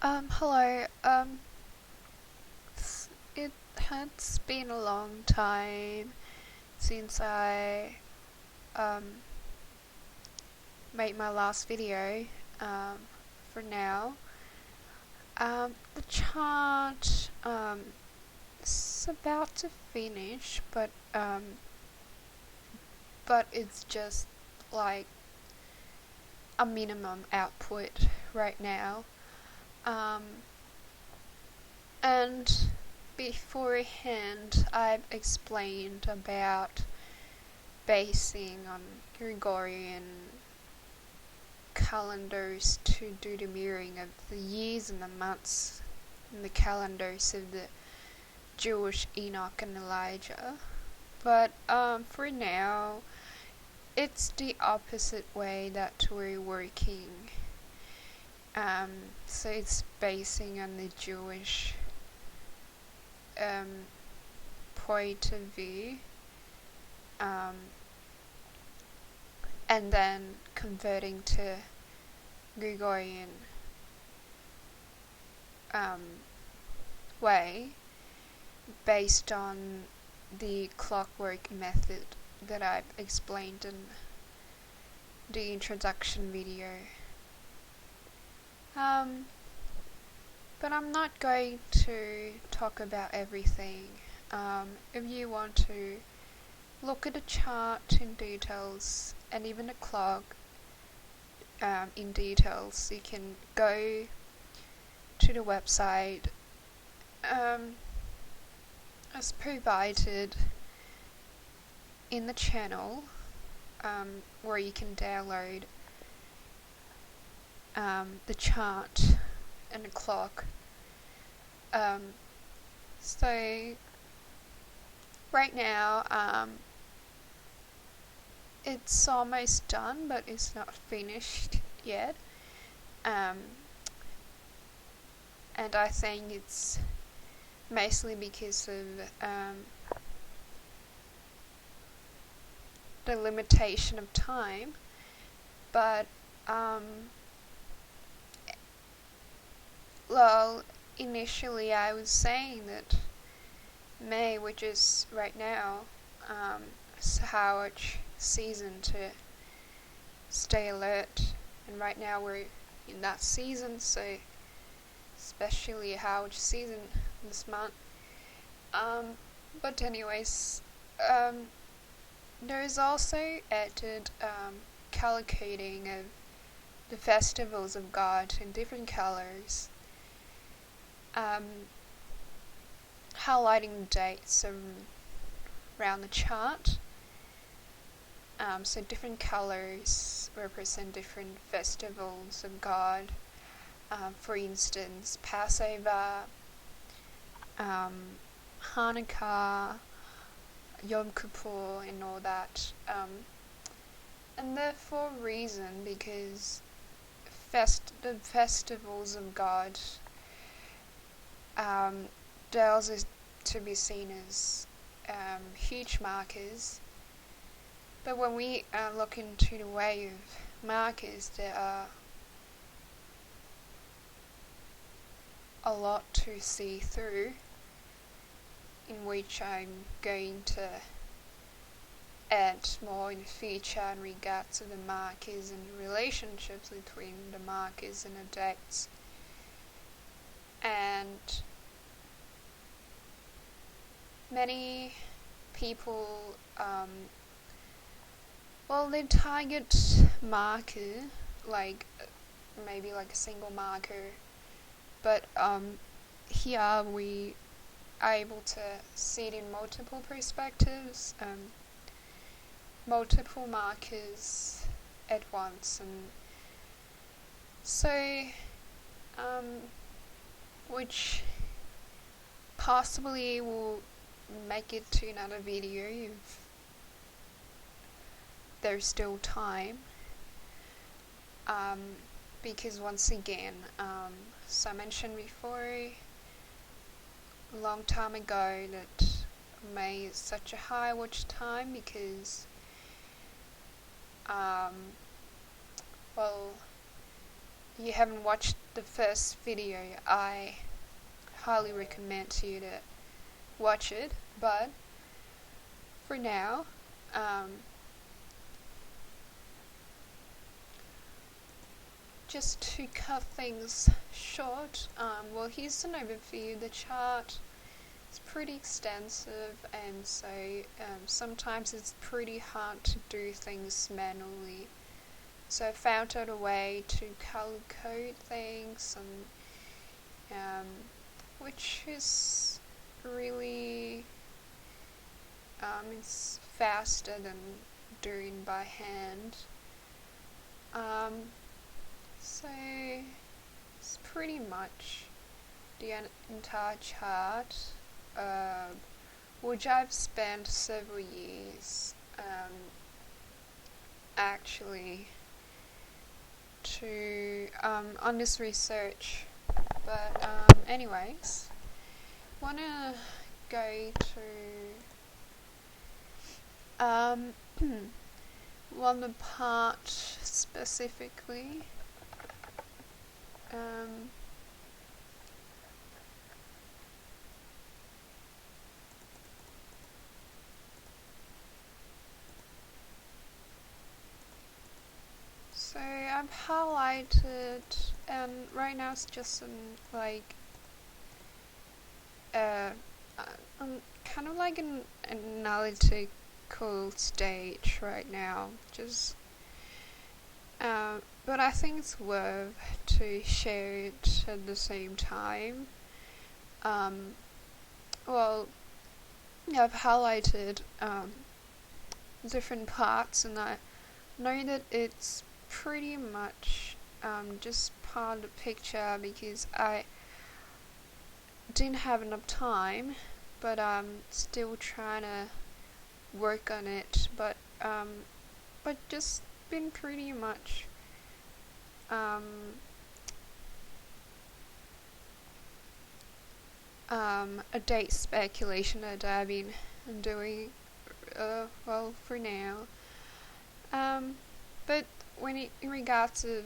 Hello. It has been a long time since I made my last video. For now, the chart is about to finish, but it's just like a minimum output right now. And beforehand, I've explained about basing on Gregorian calendars to do the mirroring of the years and the months in the calendars of the Jewish Enoch and Elijah. But for now, it's the opposite way that we're working. So it's basing on the Jewish point of view, and then converting to Gregorian way based on the clockwork method that I've explained in the introduction video. But I'm not going to talk about everything. If you want to look at the chart in details and even the clock in details, you can go to the website as provided in the channel, where you can download the chart and the clock. So right now, it's almost done, but it's not finished yet. And I think it's mostly because of the limitation of time. But well, initially I was saying that May, which is right now, is a Howard season to stay alert, and right now we're in that season, so especially a Howard season this month. But anyways, there is also added calculating of the festivals of God in different colors, highlighting dates around the chart. So different colors represent different festivals of God. For instance, Passover, Hanukkah, Yom Kippur, and all that. And therefore reason, because the festivals of God, they're also to be seen as huge markers. But when we look into the way of markers, there are a lot to see through, in which I'm going to add more in the future in regards to the markers and the relationships between the markers and the dates. And many people, they target marker, like maybe like a single marker, but here we are able to see it in multiple perspectives, multiple markers at once, and so which possibly will make it to another video if there's still time, because once again, so I mentioned before a long time ago that May is such a high watch time because you haven't watched the first video, I highly recommend you to watch it. But for now, just to cut things short, well, here's an overview. The chart is pretty extensive, and so sometimes it's pretty hard to do things manually. So I found out a way to color code things, and which is really it's faster than doing by hand. So it's pretty much the entire chart, which I've spent several years actually to on this research. But anyways, wanna go to one part specifically. So I've highlighted, and right now it's just kind of like an analytical stage right now. Just, but I think it's worth to share it at the same time. Well, I've highlighted different parts, and I know that it's pretty much just part of the picture because I didn't have enough time, but I'm still trying to work on it. But just been pretty much a date speculation that I've been doing well for now. But in regards to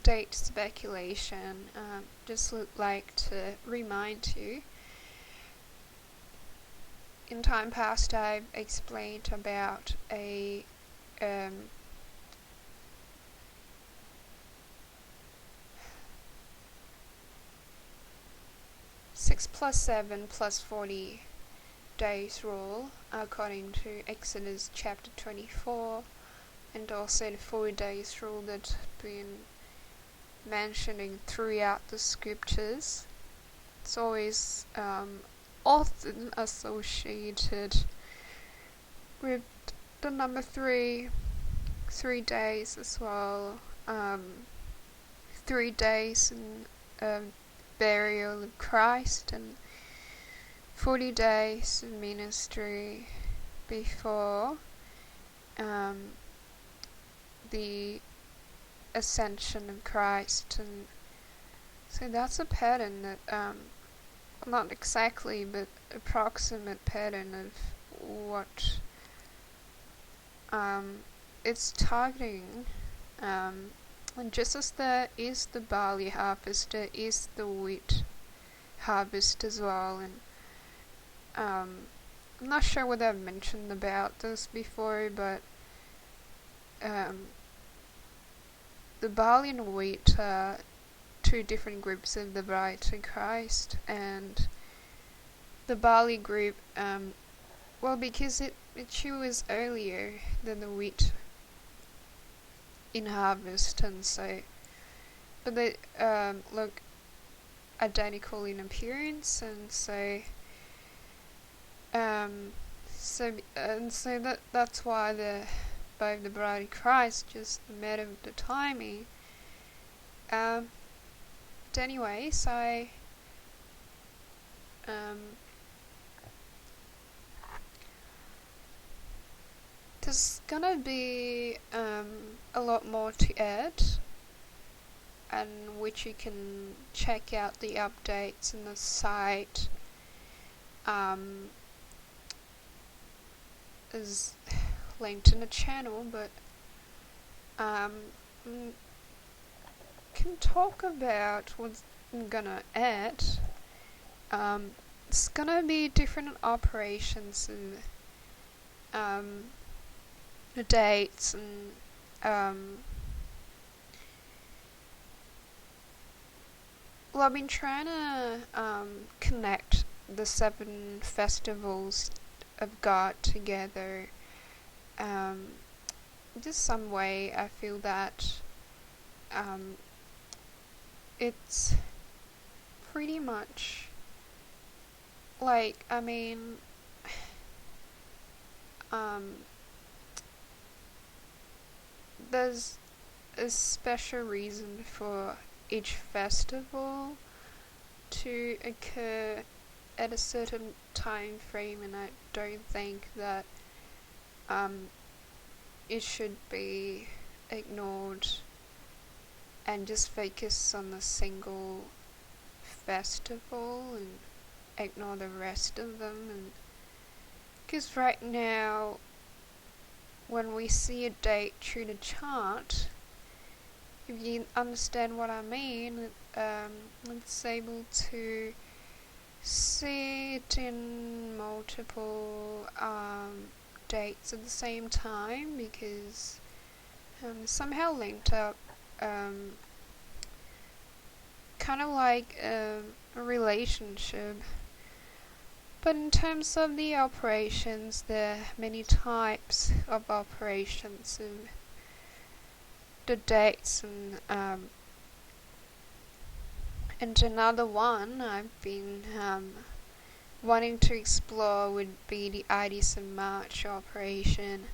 date speculation, just would like to remind you, in time past I've explained about a 6 plus 7 plus 40 days rule according to Exodus chapter 24, and also the 40 days rule that's been mentioning throughout the scriptures. It's always often associated with the number 3 days as well, 3 days in burial of Christ, and 40 days of ministry before the ascension of Christ. And so that's a pattern that not exactly, but approximate pattern of what it's targeting. And just as there is the barley harvest, there is the wheat harvest as well. And I'm not sure whether I've mentioned about this before, but the barley and wheat are two different groups of the bride of Christ. And the barley group, well, because it matures earlier than the wheat in harvest, and so, but they look identical in appearance, and so that's why both the bride of Christ, just a matter of the timing. But anyways, there's gonna be a lot more to add, and which you can check out the updates on the site. Is linked in the channel, but can talk about what I'm gonna add. It's gonna be different operations and the dates and well, I've been trying to connect the 7 festivals of God together. Just some way I feel that it's pretty much like, I mean, there's a special reason for each festival to occur at a certain time frame, and I don't think that it should be ignored and just focus on a single festival and ignore the rest of them. And because right now, when we see a date through the chart, if you understand what I mean, it's able to see it in multiple dates at the same time, because somehow linked up, kind of like a relationship. But in terms of the operations, there are many types of operations and the dates, and another one I've been wanting to explore would be the Ides of March operation,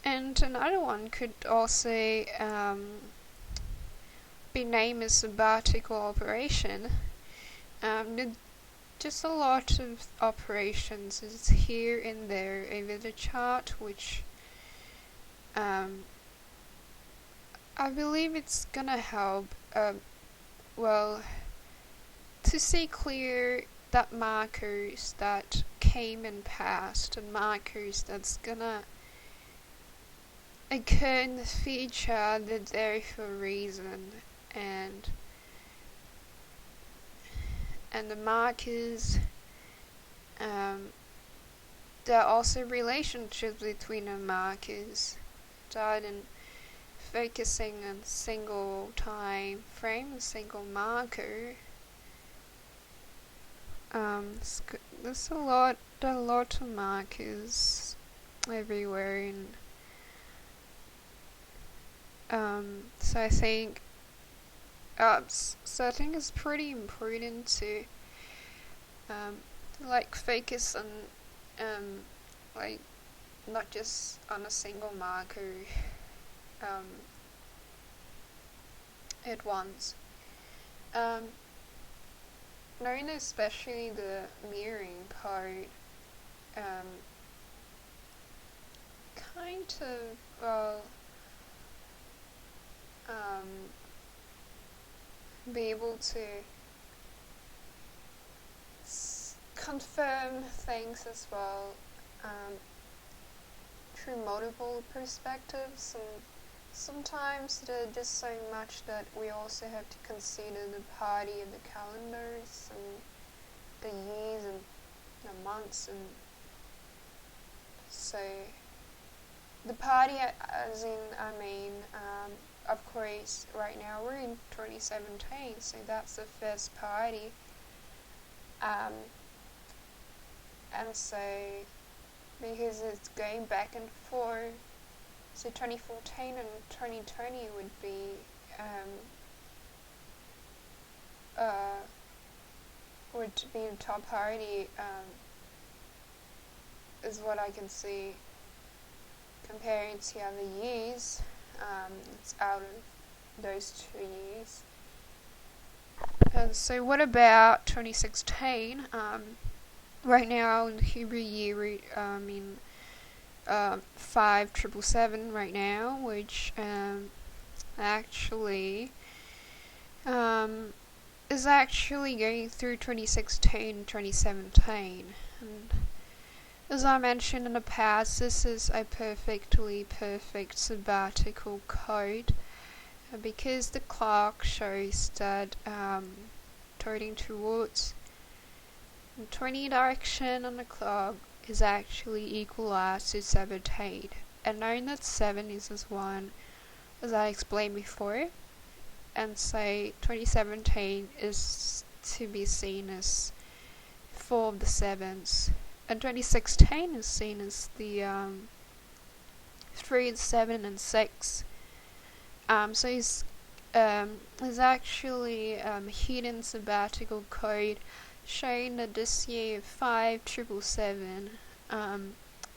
and another one could also be named as sabbatical operation. Just a lot of operations is here and there over the chart, which I believe it's gonna help to see clear that markers that came and passed and markers that's gonna occur in the future, they're there for a reason, and the markers, there are also relationships between the markers rather than focusing on a single time frame, a single marker. There's a lot of markers everywhere, and so I think it's pretty important to focus on not just on a single marker at once. Knowing especially the mirroring part, kind of be able to confirm things as well through multiple perspectives, and sometimes there's just so much that we also have to consider the party of the calendars and the years and the months, and so the party of course right now we're in 2017, so that's the first party, and so because it's going back and forth, so 2014 and 2020 would be a top party, is what I can see comparing to other years. It's out of those 2 years. And so what about 2016? Right now in the Hebrew year, we're in 5777 right now, which actually is actually going through 2016 and 2017. And as I mentioned in the past, this is a perfect sabbatical code, because the clock shows that turning towards 20 direction on the clock is actually equalized to 17. And knowing that 7 is as 1, as I explained before, and say 2017 is to be seen as 4 of the 7s, and 2016 is seen as the 3, 7, and 6. So it's actually a hidden sabbatical code showing that this year 5777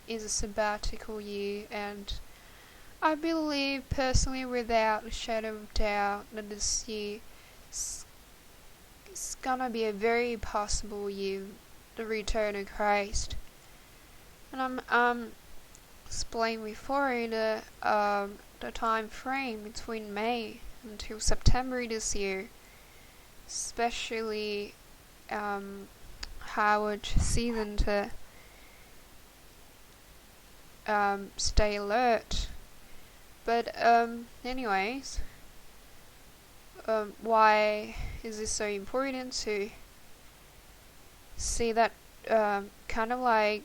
is a sabbatical year, and I believe personally without a shadow of doubt that this year is gonna be a very possible year, the return of Christ. And I'm explained before the time frame between May until September this year, especially how it's season to stay alert. But anyways, why is this so important to see that kind of like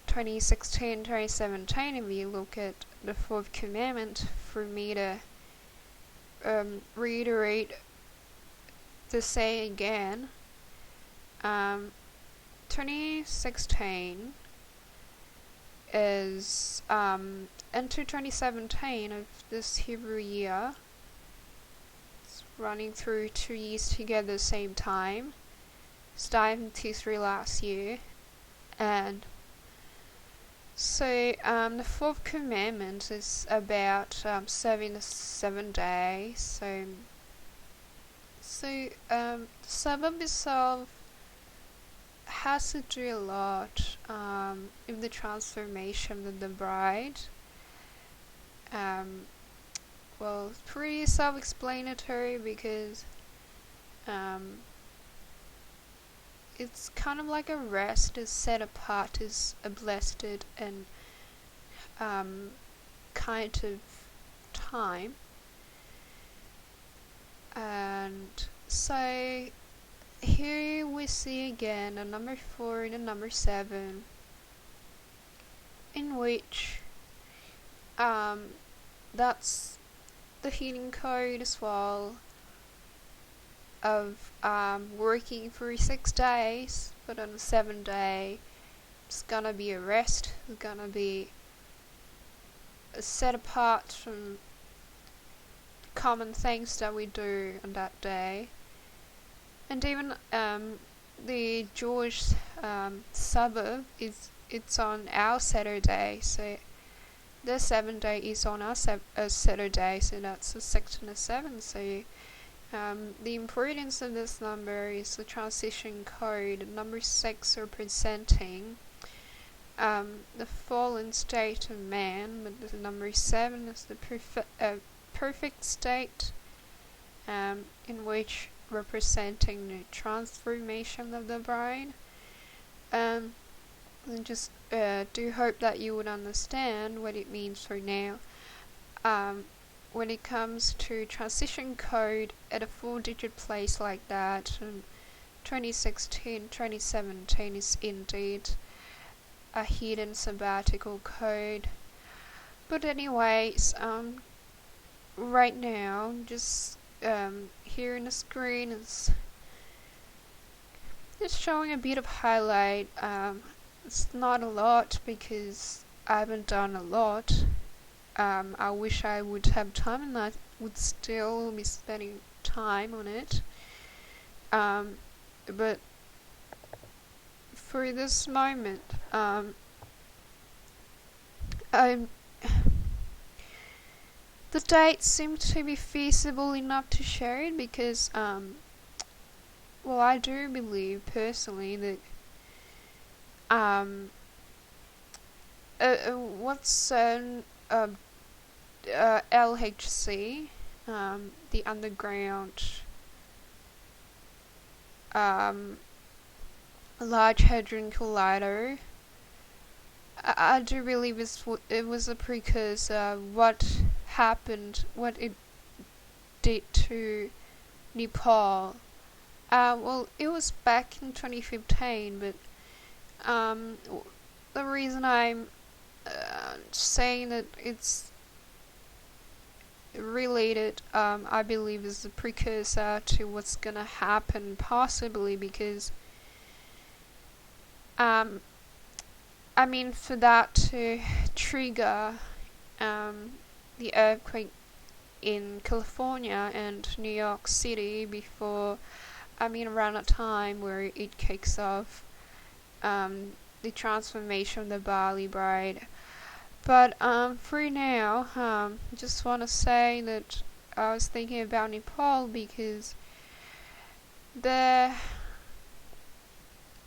2016, 2017, if you look at the fourth commandment, for me to reiterate to say again, 2016 is into 2017 of this Hebrew year. It's running through 2 years together same time. Starting Q3 last year, and so the fourth commandment is about serving the 7 days. So the Sabbath itself has to do a lot in the transformation of the bride. Well, it's pretty self-explanatory because it's kind of like a rest is set apart as a blessed and kind of time. And so here we see again a number 4 and a number 7, in which that's the healing code as well of working for 6 days, but on the 7th day it's gonna be a rest. It's gonna be set apart from common things that we do on that day. And even the Jewish Sabbath it's on our Saturday, so the 7th day is on our Saturday, so that's the 6th and the 7th. So the importance of this number is the transition code. Number 6 representing the fallen state of man, but the number 7 is the perfect state, in which representing the transformation of the bride. And just do hope that you would understand what it means for now. When it comes to transition code at a 4-digit place like that, 2016, 2017 is indeed a hidden sabbatical code. But anyways, right now, just here on the screen is just showing a bit of highlight. It's not a lot because I haven't done a lot. I wish I would have time and I would still be spending time on it. But for this moment, the dates seem to be feasible enough to share it because, well, I do believe personally that what's CERN LHC, the underground Large Hadron Collider, I do believe it was a precursor. What happened, what it did to Nepal. Well, it was back in 2015, but the reason I'm saying that it's related, I believe, is the precursor to what's gonna happen, possibly, because I mean, for that to trigger the earthquake in California and New York City before, I mean, around a time where it kicks off the transformation of the Bali bride. But for now, just want to say that I was thinking about Nepal because there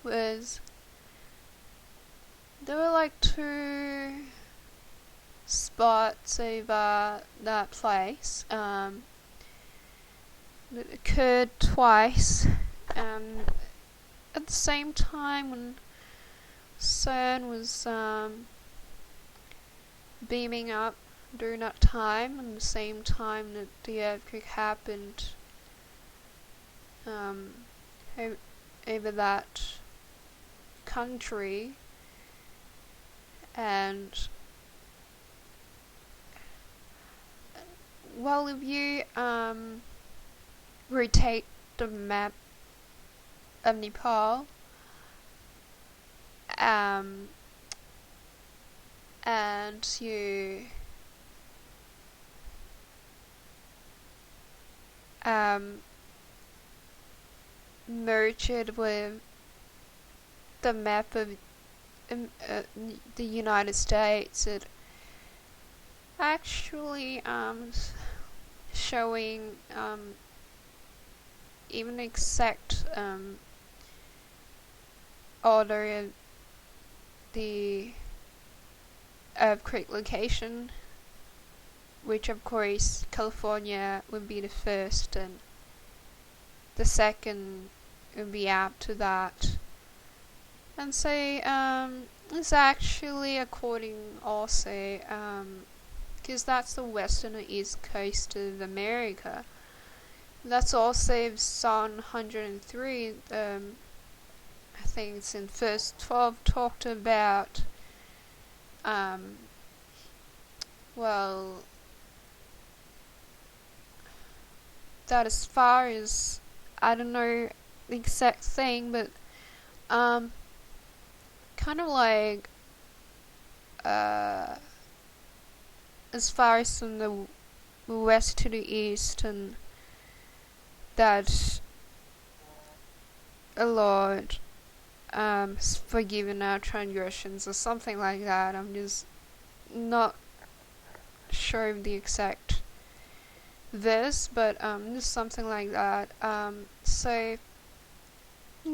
was there were like two spots over that place that occurred twice at the same time when CERN was beaming up during that time, and the same time that the earthquake happened over that country. And well, if you rotate the map of Nepal, and you merge it with the map of the United States, it actually showing even exact order of the earthquake location, which of course California would be the first and the second would be after that. And say it's actually according also because that's the western and east coast of America. That's also Psalm 103. I think it's in verse 12, talked about well, that as far as I don't know the exact thing, but kind of like as far as from the west to the east, and that a Lord has forgiven our transgressions or something like that. I'm just not sure of the exact verse, but just something like that. So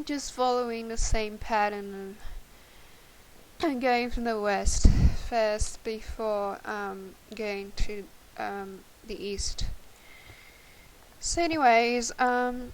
just following the same pattern and going from the west first before going to the east. So anyways, well,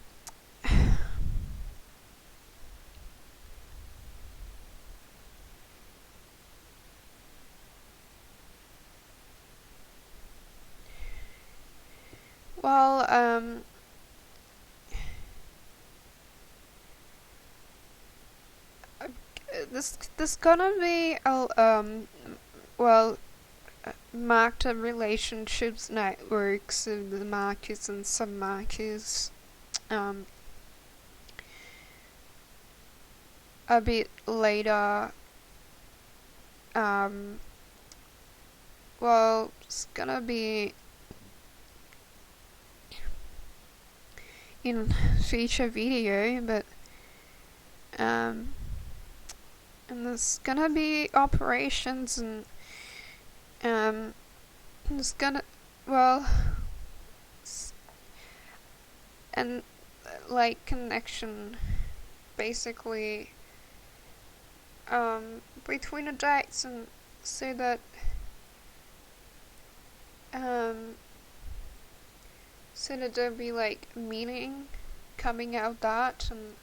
this gonna be market relationships networks of the markets and sub-markets a bit later. Well, it's gonna be in future video, but and there's gonna be operations and it's gonna and like connection basically between the dates, and so that there'll be like meaning coming out that, and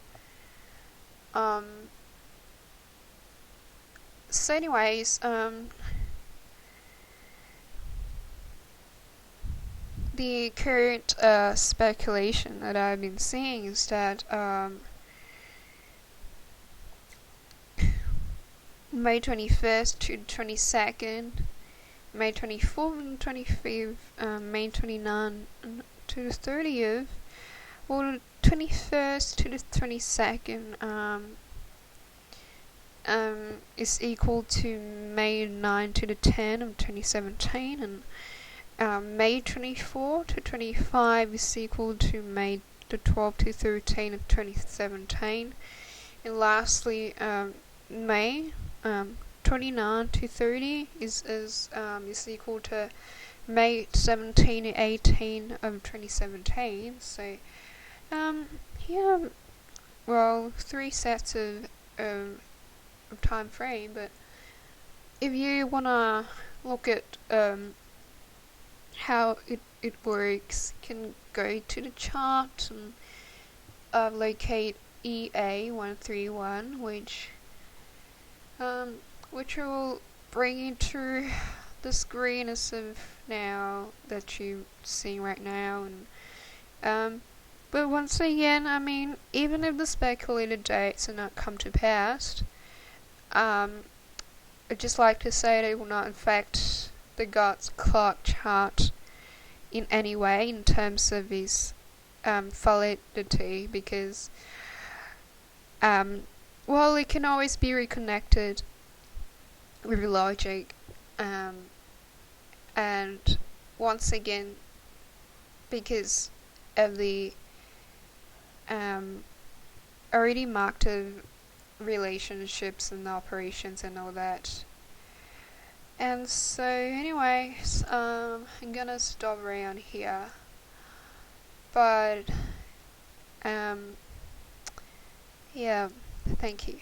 so anyways, the current speculation that I've been seeing is that May 21st to 22nd, May 24th and 25th, May 29th to the 30th, or the 21st to the 22nd is equal to May 9 to the 10 of 2017, and May 24 to 25 is equal to May the 12 to 13 of 2017, and lastly May 29 to 30 is equal to May 17 to 18 of 2017. So yeah, well, 3 sets of time frame. But if you wanna look at how it works, you can go to the chart and locate EA131, which will bring you to the screen as of now that you're seeing right now. And but once again, I mean, even if the speculated dates are not come to pass, I'd just like to say that it will not affect the God's clock chart in any way in terms of his validity, because well, it can always be reconnected with logic, and once again, because of the already marked of relationships and operations and all that. And so anyways, I'm gonna stop around here, but yeah, thank you.